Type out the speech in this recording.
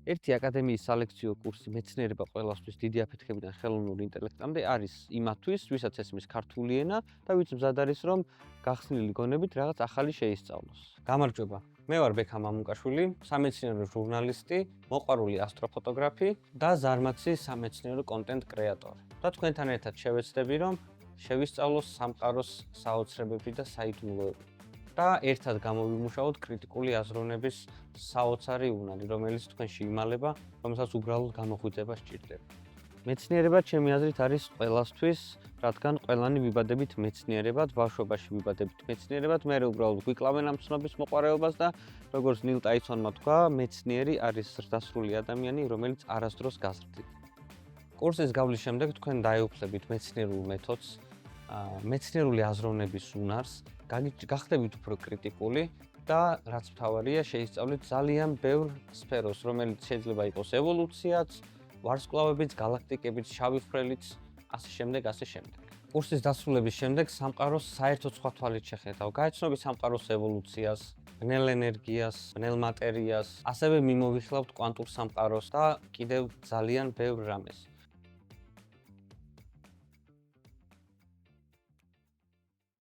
ერთი აკადემიის სალექციო კურსი მეცნიერება ყველასთვის დიდი აფეთქებიდან ხელოვნურ ინტელექტამდე არის იმათთვის, ვისაც ესმის ქართული ენა და ვინც მზად არის, რომ გახსნილი გონებით რაღაც ახალი შეისწავლოს. გამარჯობა. მე ვარ ბექა მამუკაშვილი, სამეცნიერო ჟურნალისტი, მოყვარული ასტროფოტოგრაფი და ზარმაცი სამეცნიერო კონტენტ კრეატორი. და თქვენთან ერთად შევეცდები, რომ შევისწავლოს სამყაროს საოცრებები და საიდუმლოებები. და ერთად გამოვიმუშაოთ კრიტიკული აზროვნების საოცარი უნარი, რომელიც თქვენში იმალება, რომელსაც უბრალოდ გამოხვიძება სჭირდება. მეცნიერება ჩემი აზრით არის ყველასთვის, რადგან ყველანი ვიბადებით მეცნიერებად, ბავშვობაში ვიბადებით მეცნიერებად, მე უბრალოდ გვიკლავენ ამ ცნობის მოყვარეობას და როგორც ნილ ტაისონმა თქვა, მეცნიერი არის ზრდასრული ადამიანი, რომელიც არასდროს გაზრდით. კურსის გავლის შემდეგ თქვენ დაეუფლებით მეცნიერულ მეთოდს, მეცნიერული აზროვნების უნარს, გახდებით უფრო კრიტიკული და რაც მთავარია, შეისწავლით ძალიან ბევრ სფეროს, რომელიც შეიძლება იყოს ევოლუციაც, ვარსკვლავებიც, გალაქტიკებიც, შავი ხვრელიც, ასე შემდეგ. კურსის დასრულების შემდეგ სამყაროს საერთოდ სხვა თვალით შეხედავ. გაეცნობი სამყაროს ევოლუციას, ბნელ ენერგიას, ბნელ მატერიას, ასევე მიმოვიხილავთ კვანტურ სამყაროს და კიდევ ძალიან ბევრ რამეს.